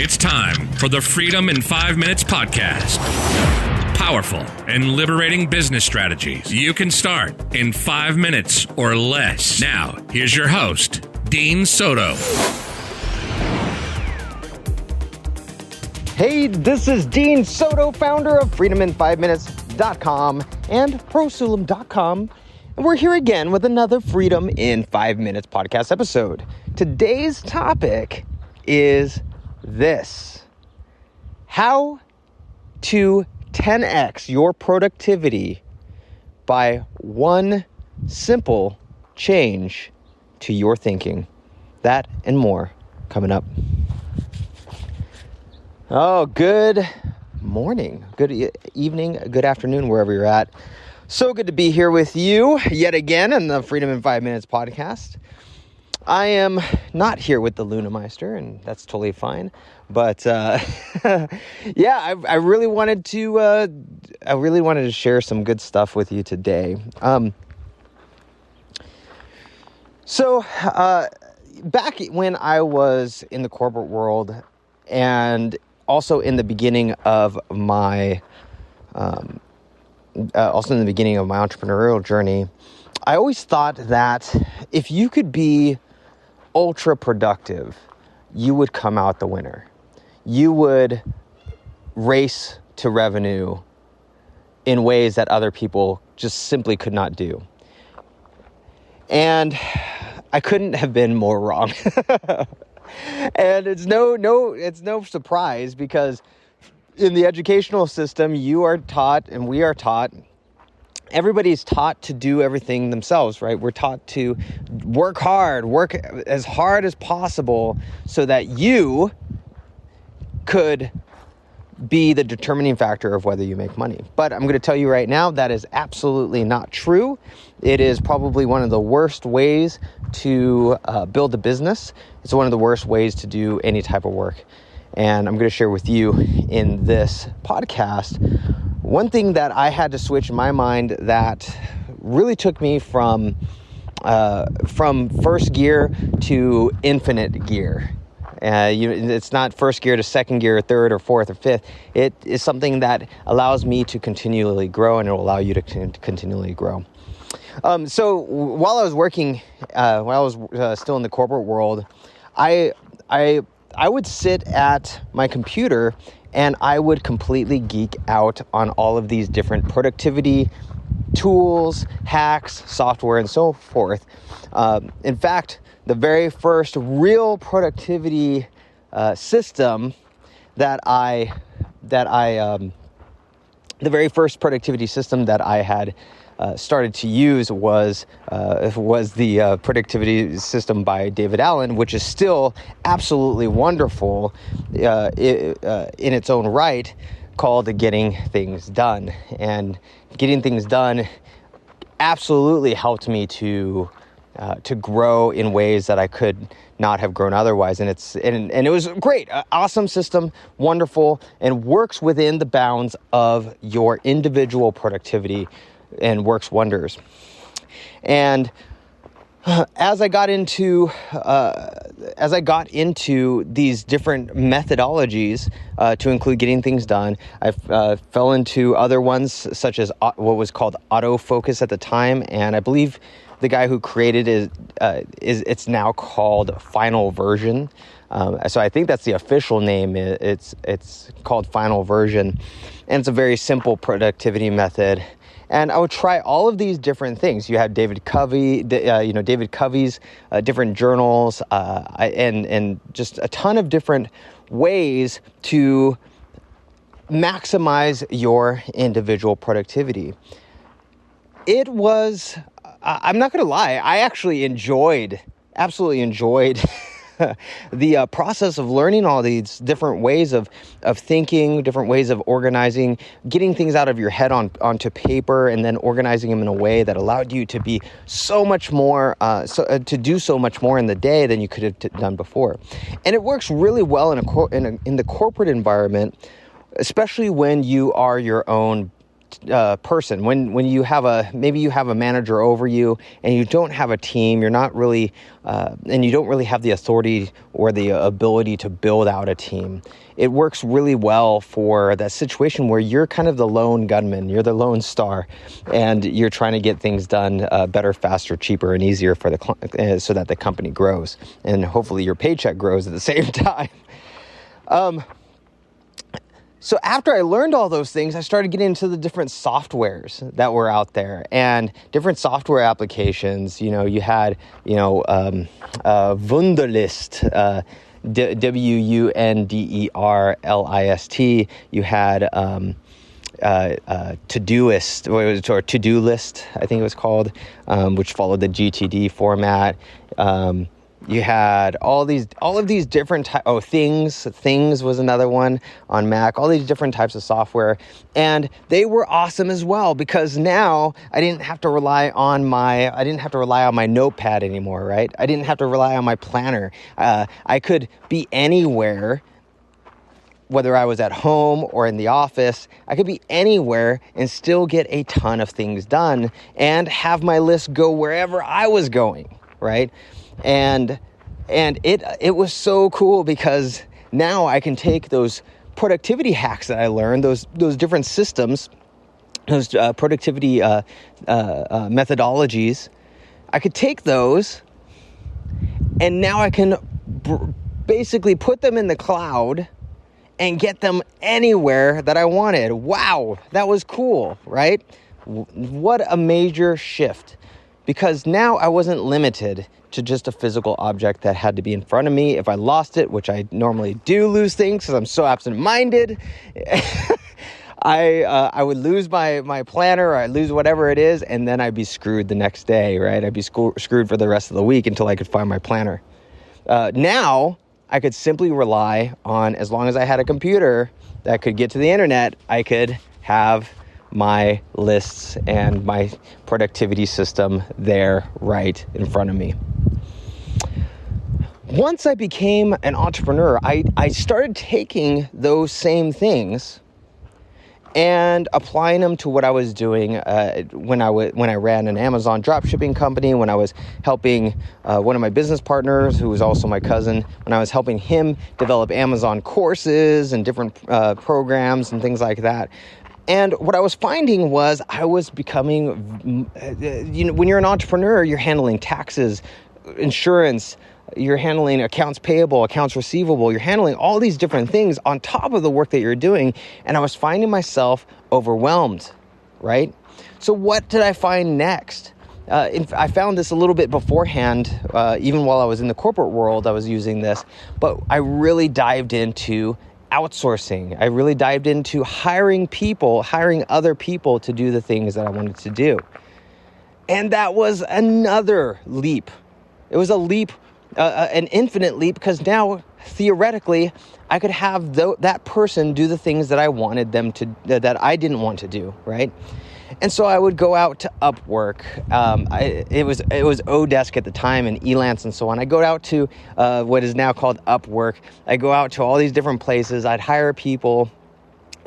It's time for the Freedom in 5 Minutes podcast. Powerful and liberating business strategies you can start in 5 minutes or less. Now, here's your host, Dean Soto. Hey, this is Dean Soto, founder of freedomin5minutes.com and prosulum.com. And we're here again with another Freedom in 5 Minutes podcast episode. Today's topic is this: how to 10x your productivity by one simple change to your thinking. That and more coming up. Oh, good morning, good evening, good afternoon, wherever you're at. So good to be here with you yet again on the Freedom in 5 Minutes podcast. I am not here with the Lunameister, and that's totally fine. But I really wanted to share some good stuff with you today. Back when I was in the corporate world, and also in the beginning of my entrepreneurial journey, I always thought that if you could be ultra productive, you would come out the winner. You would race to revenue in ways that other people just simply could not do. And I couldn't have been more wrong. And it's no surprise, because in the educational system, you are taught, and we are taught, everybody's taught to do everything themselves, right? We're taught to work as hard as possible so that you could be the determining factor of whether you make money. But I'm going to tell you right now, that is absolutely not true. It is probably one of the worst ways to build a business. It's one of the worst ways to do any type of work. And I'm going to share with you in this podcast one thing that I had to switch in my mind that really took me from first gear to infinite gear. It's not first gear to second gear, or third, or fourth, or fifth. It is something that allows me to continually grow, and it will allow you to continually grow. So while I was working, still in the corporate world, I would sit at my computer and I would completely geek out on all of these different productivity tools, hacks, software, and so forth. In fact, the very first real productivity system that I had started to use was the productivity system by David Allen, which is still absolutely wonderful in its own right, called Getting Things Done. And Getting Things Done absolutely helped me to grow in ways that I could not have grown otherwise. And it was great, awesome system, wonderful, and works within the bounds of your individual productivity and works wonders. And as I got into these different methodologies to include Getting Things Done, I fell into other ones, such as what was called autofocus at the time, and I believe the guy who created it it's now called Final Version. So I think that's the official name. It's called Final Version, and it's a very simple productivity method. And I would try all of these different things. You had David Covey's different journals, and just a ton of different ways to maximize your individual productivity. It was, I'm not going to lie, I actually absolutely enjoyed the process of learning all these different ways of thinking, different ways of organizing, getting things out of your head onto paper, and then organizing them in a way that allowed you to be so much more, to do so much more in the day than you could have done before. And it works really well in the corporate environment, especially when you are your own person, when you have maybe you have a manager over you and you don't have a team, you're not really, and you don't really have the authority or the ability to build out a team, it works really well for that situation where you're kind of the lone gunman, you're the lone star, and you're trying to get things done better, faster, cheaper, and easier for so that the company grows, and hopefully your paycheck grows at the same time. So after I learned all those things, I started getting into the different softwares that were out there and different software applications. You know, you had, Wunderlist, Wunderlist. You had Todoist, or To-Do List, I think it was called, which followed the GTD format. You had all of these different Things was another one on Mac, all these different types of software. And they were awesome as well, because now I didn't have to rely on my notepad anymore, right? I didn't have to rely on my planner. I could be anywhere, whether I was at home or in the office. I could be anywhere and still get a ton of things done and have my list go wherever I was going, right? And it was so cool, because now I can take those productivity hacks that I learned, those different systems, those productivity methodologies. I could take those, and now I can basically put them in the cloud and get them anywhere that I wanted. Wow, that was cool, right? What a major shift. Because now I wasn't limited to just a physical object that had to be in front of me. If I lost it, which I normally do lose things because I'm so absent-minded, I would lose my planner, or I'd lose whatever it is, and then I'd be screwed the next day, right? I'd be screwed for the rest of the week until I could find my planner. Now, I could simply rely on, as long as I had a computer that could get to the internet, I could have my lists and my productivity system there right in front of me. Once I became an entrepreneur, I started taking those same things and applying them to what I was doing when I ran an Amazon dropshipping company, when I was helping one of my business partners, who was also my cousin, when I was helping him develop Amazon courses and different programs and things like that. And what I was finding was I was becoming, when you're an entrepreneur, you're handling taxes, insurance, you're handling accounts payable, accounts receivable, you're handling all these different things on top of the work that you're doing. And I was finding myself overwhelmed, right? So what did I find next? I found this a little bit beforehand, even while I was in the corporate world, I was using this, but I really dived into outsourcing. I really dived into hiring other people to do the things that I wanted to do. And that was another leap. It was a leap, an infinite leap, because now theoretically I could have that person do the things that I wanted them to, that I didn't want to do, right? And so I would go out to Upwork. It was Odesk at the time, and Elance and so on. I go out to what is now called Upwork. I go out to all these different places. I'd hire people,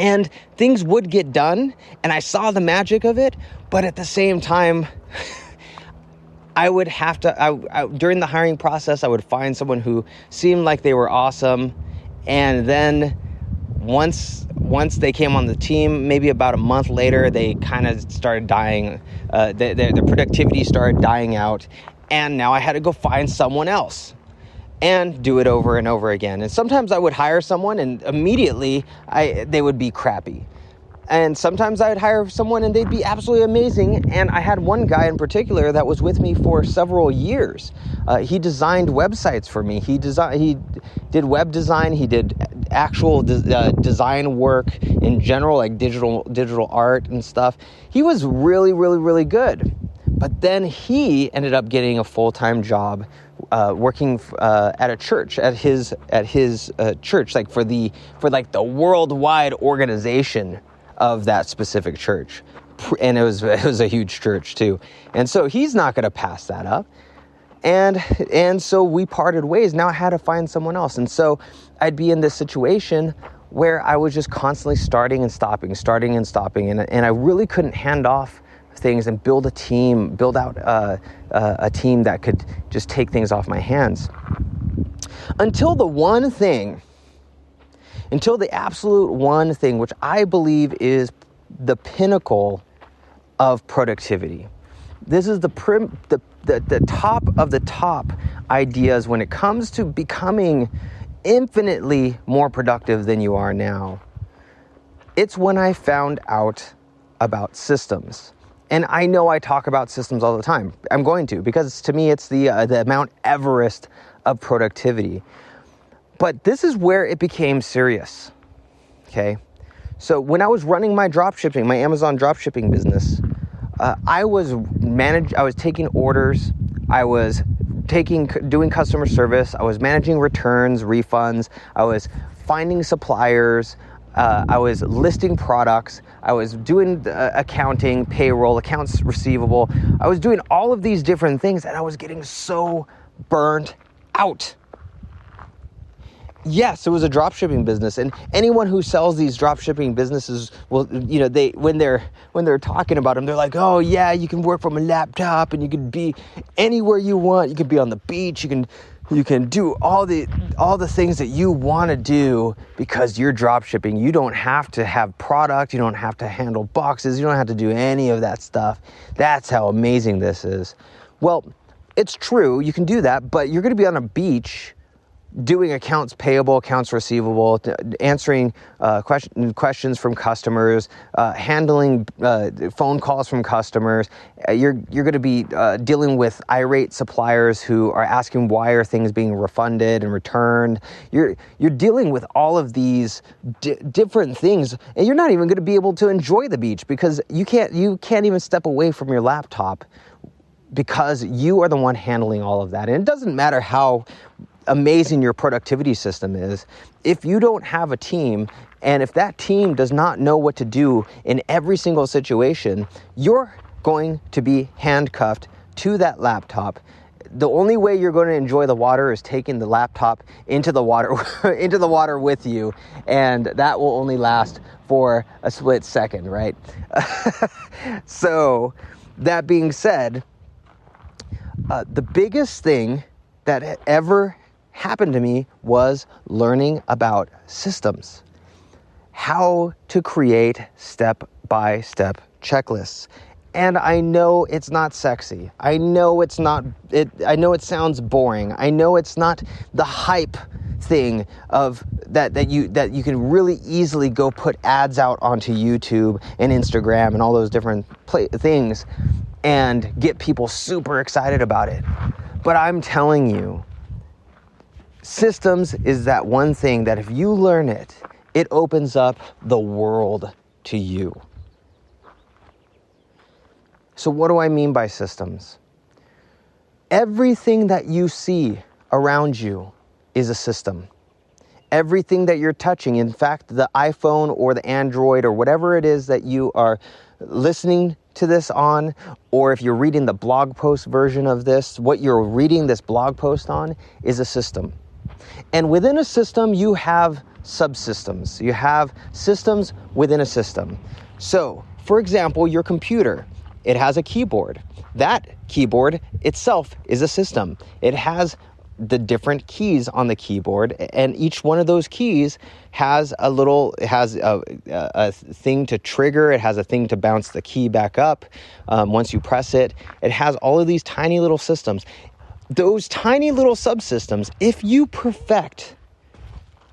and things would get done, and I saw the magic of it. But at the same time, I would have to, during the hiring process, I would find someone who seemed like they were awesome, and then once they came on the team, maybe about a month later, they kind of started dying. Their productivity started dying out, and now I had to go find someone else and do it over and over again. And sometimes I would hire someone, and immediately they would be crappy. And sometimes I'd hire someone and they'd be absolutely amazing. And I had one guy in particular that was with me for several years. He designed websites for me. He did web design. He did actual design work in general, like digital art and stuff. He was really, really, really good. But then he ended up getting a full-time job working at a church, at his church, like for the worldwide organization of that specific church. And it was a huge church too. And so he's not going to pass that up. And so we parted ways. Now I had to find someone else. And so I'd be in this situation where I was just constantly starting and stopping, and I really couldn't hand off things and build out a team that could just take things off my hands. Until the absolute one thing, which I believe is the pinnacle of productivity. This is the top of the top ideas when it comes to becoming infinitely more productive than you are now. It's when I found out about systems. And I know I talk about systems all the time. I'm going to, because to me it's the Mount Everest of productivity. But this is where it became serious. Okay? So when I was running my dropshipping, my Amazon dropshipping business, I was taking orders, I was doing customer service, I was managing returns, refunds, I was finding suppliers, I was listing products, I was doing accounting, payroll, accounts receivable. I was doing all of these different things, and I was getting so burnt out. Yes, it was a dropshipping business, and anyone who sells these dropshipping businesses will, when they're talking about them, they're like, oh yeah, you can work from a laptop, and you can be anywhere you want. You can be on the beach. You can do all the things that you want to do because you're dropshipping. You don't have to have product. You don't have to handle boxes. You don't have to do any of that stuff. That's how amazing this is. Well, it's true. You can do that, but you're going to be on a beach doing accounts payable, accounts receivable, answering questions from customers, handling phone calls from customers. You're going to be dealing with irate suppliers who are asking why are things being refunded and returned. You're dealing with all of these different things, and you're not even going to be able to enjoy the beach because you can't even step away from your laptop because you are the one handling all of that. And it doesn't matter how amazing your productivity system is, if you don't have a team, and if that team does not know what to do in every single situation, you're going to be handcuffed to that laptop. The only way you're going to enjoy the water is taking the laptop into the water with you, and that will only last for a split second, right? So, that being said, the biggest thing that ever happened to me was learning about systems, how to create step-by-step checklists. And I know it's not sexy. I know it sounds boring. I know it's not the hype thing of that you can really easily go put ads out onto YouTube and Instagram and all those different things and get people super excited about it. But I'm telling you, systems is that one thing that if you learn it, it opens up the world to you. So what do I mean by systems? Everything that you see around you is a system. Everything that you're touching, in fact, the iPhone or the Android or whatever it is that you are listening to this on, or if you're reading the blog post version of this, what you're reading this blog post on is a system. And within a system, you have subsystems. You have systems within a system. So, for example, your computer, it has a keyboard. That keyboard itself is a system. It has the different keys on the keyboard, and each one of those keys has a thing to trigger. It has a thing to bounce the key back up once you press it. It has all of these tiny little systems. Those tiny little subsystems, if you perfect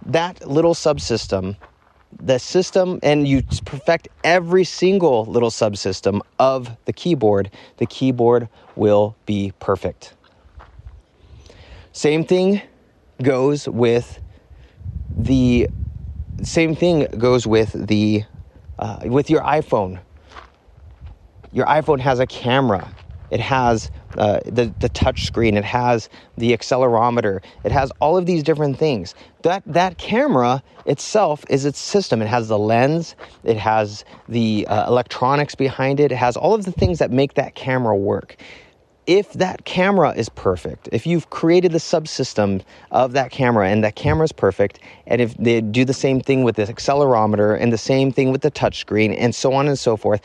that little subsystem, the system, and you perfect every single little subsystem of the keyboard will be perfect. Same thing goes with with your iPhone. Your iPhone has a camera. It has the touch screen. It has the accelerometer. It has all of these different things. That camera itself is its system. It has the lens. It has the electronics behind it. It has all of the things that make that camera work. if that camera is perfect, if you've created the subsystem of that camera and that camera is perfect, and if they do the same thing with the accelerometer and the same thing with the touchscreen and so on and so forth,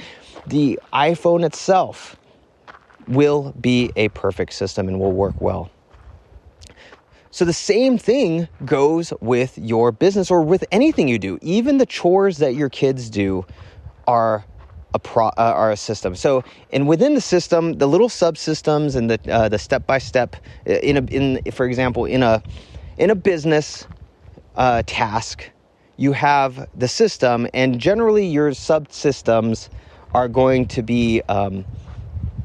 the iPhone itself will be a perfect system and will work well. So the same thing goes with your business or with anything you do. Even the chores that your kids do are a system. So, and within the system, the little subsystems and the step-by-step, for example, in a business task, you have the system, and generally your subsystems are going to be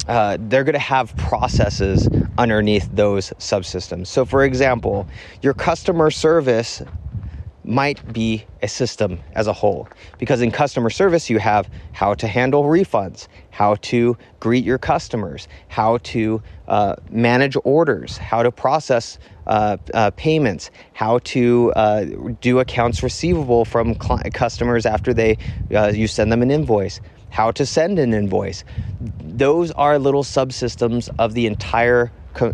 they're going to have processes underneath those subsystems. So, for example, your customer service might be a system as a whole, because in customer service you have how to handle refunds, how to greet your customers, how to manage orders, how to process payments, how to do accounts receivable from customers after you send them an invoice, how to send an invoice. Those are little subsystems of the entire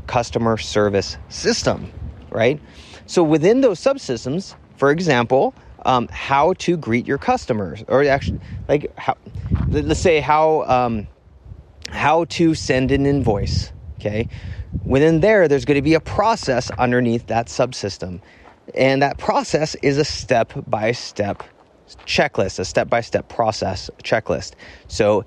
customer service system, right? So within those subsystems, for example, how to greet your customers, or actually, like let's say how to send an invoice. Okay, within there's going to be a process underneath that subsystem, and that process is a step-by-step checklist, a step-by-step process checklist. So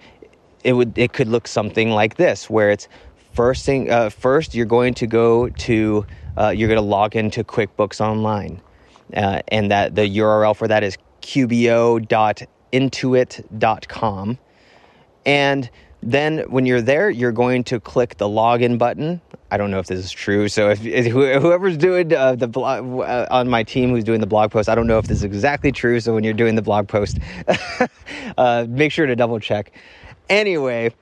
it could look something like this, where it's first you're going to go to you're going to log into QuickBooks Online. And that the URL for that is qbo.intuit.com. And then when you're there, you're going to click the login button. I don't know if this is true. So if whoever's doing the blog on my team who's doing the blog post, I don't know if this is exactly true. So when you're doing the blog post, make sure to double check. Anyway,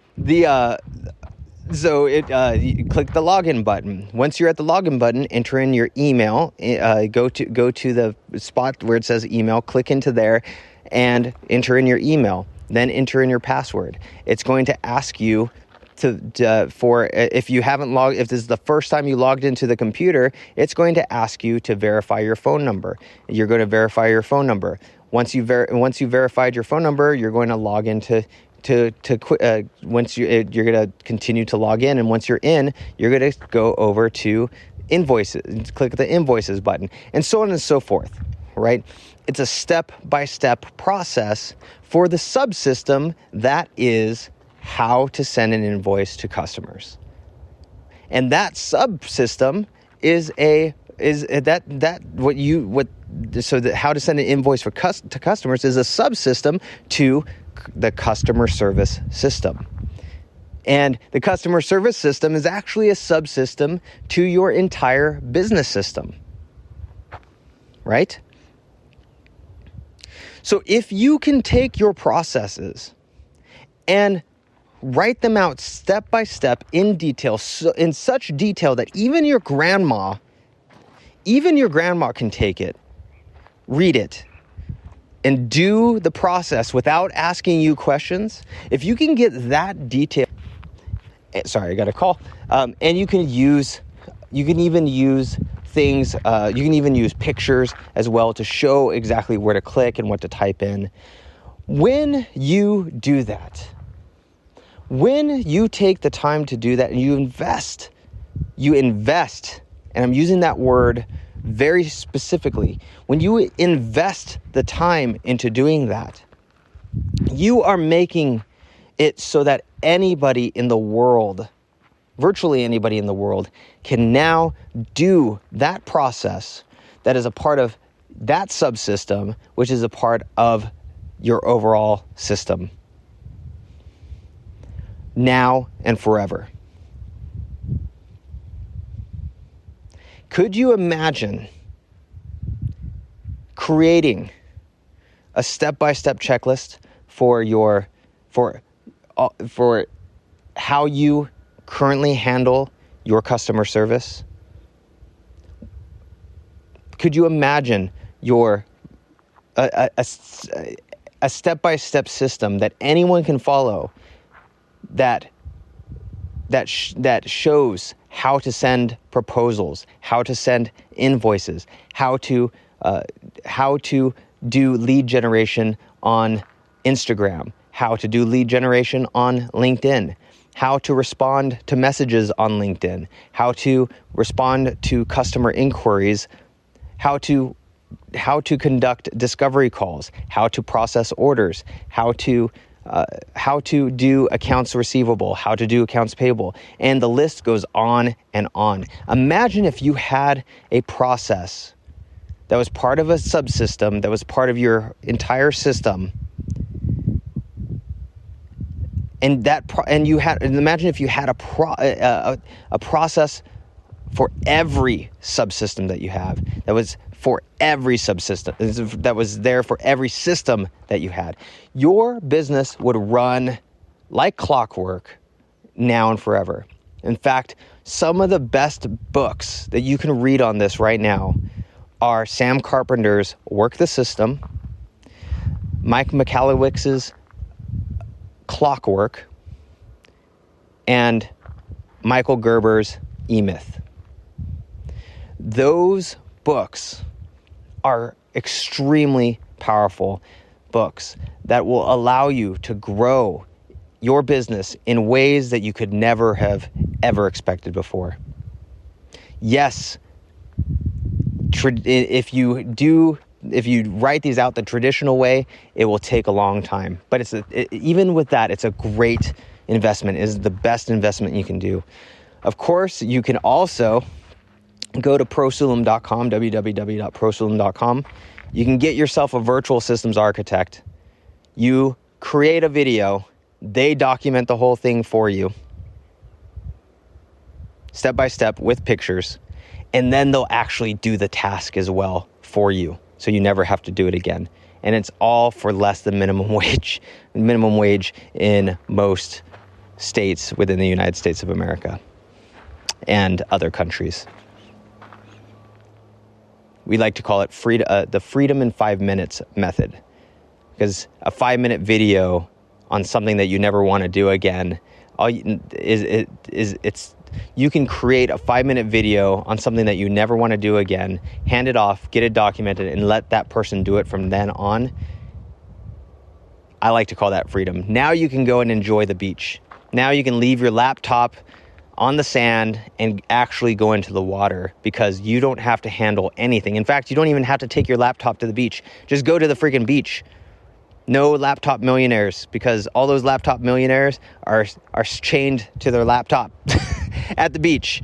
So you click the login button. Once you're at the login button, enter in your email. Go to the spot where it says email. Click into there, and enter in your email. Then enter in your password. It's going to ask you for if you haven't logged. If this is the first time you logged into the computer, it's going to ask you to verify your phone number. You're going to verify your phone number. Once you verified your phone number, you're going to log into. Once you're going to continue to log in, and once you're in, you're going to go over to invoices, click the invoices button, and so on and so forth, right? It's a step-by-step process for the subsystem that is how to send an invoice to customers. And that subsystem is how to send an invoice to customers is a subsystem to the customer service system. And the customer service system is actually a subsystem to your entire business system, right? So if you can take your processes and write them out step by step in detail, in such detail that even your grandma can take it, read it, and do the process without asking you questions. If you can get that detail, sorry, I got a call. And you can even use things. You can even use pictures as well to show exactly where to click and what to type in. When you do that, when you take the time to do that and you invest, and I'm using that word very specifically, when you invest the time into doing that, you are making it so that anybody in the world, virtually anybody in the world, can now do that process that is a part of that subsystem, which is a part of your overall system, now and forever. Could you imagine creating a step-by-step checklist for how you currently handle your customer service? Could you imagine a step-by-step system that anyone can follow that that shows how to send proposals, how to send invoices, how to do lead generation on Instagram, how to do lead generation on LinkedIn, how to respond to messages on LinkedIn, how to respond to customer inquiries, how to conduct discovery calls, how to process orders, how to do accounts receivable, how to do accounts payable, and the list goes on and on. Imagine if you had a process that was part of a subsystem, that was part of your entire system, imagine if you had a process for every subsystem that you have, that was for every subsystem, that was there for every system that you had. Your business would run like clockwork now and forever. In fact, some of the best books that you can read on this right now are Sam Carpenter's Work the System, Mike Michalowicz's Clockwork, and Michael Gerber's E-Myth. Those books are extremely powerful books that will allow you to grow your business in ways that you could never have ever expected before. Yes, if you write these out the traditional way, it will take a long time. But even with that, it's a great investment. It is the best investment you can do. Of course, you can also go to prosulum.com, www.prosulum.com. You can get yourself a virtual systems architect. You create a video. They document the whole thing for you, step by step with pictures. And then they'll actually do the task as well for you, so you never have to do it again. And it's all for less than minimum wage in most states within the United States of America and other countries. We like to call it the freedom in 5 minutes method, because a 5-minute video on something that you never want to do again, you can create a 5-minute video on something that you never want to do again, hand it off, get it documented, and let that person do it from then on. I like to call that freedom. Now you can go and enjoy the beach. Now you can leave your laptop on the sand and actually go into the water, because you don't have to handle anything. In fact, you don't even have to take your laptop to the beach. Just go to the freaking beach. No laptop millionaires, because all those laptop millionaires are chained to their laptop at the beach.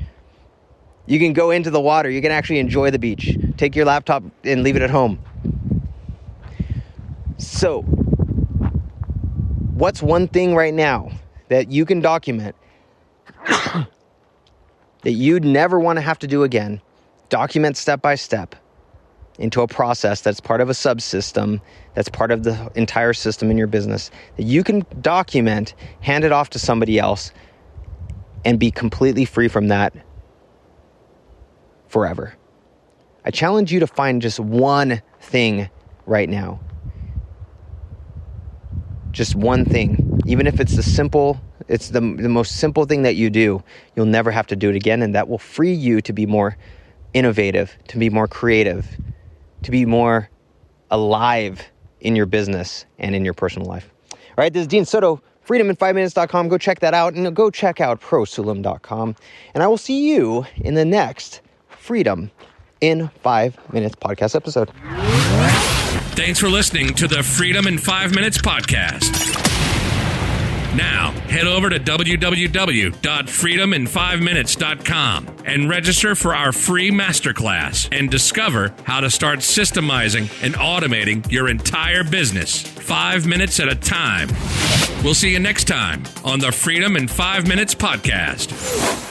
You can go into the water. You can actually enjoy the beach. Take your laptop and leave it at home. So, what's one thing right now that you can document that you'd never want to have to do again? Document step by step into a process that's part of a subsystem, that's part of the entire system in your business, that you can document, hand it off to somebody else, and be completely free from that forever. I challenge you to find just one thing right now. Just one thing. Even if it's the most simple thing that you do, you'll never have to do it again, and that will free you to be more innovative, to be more creative, to be more alive in your business and in your personal life. All right, this is Dean Soto, freedomin5minutes.com. Go check that out, and go check out prosulum.com. And I will see you in the next Freedom in 5 Minutes podcast episode. Thanks for listening to the Freedom in 5 Minutes podcast. Now, head over to www.freedomin5minutes.com and register for our free masterclass and discover how to start systemizing and automating your entire business 5 minutes at a time. We'll see you next time on the Freedom in 5 Minutes podcast.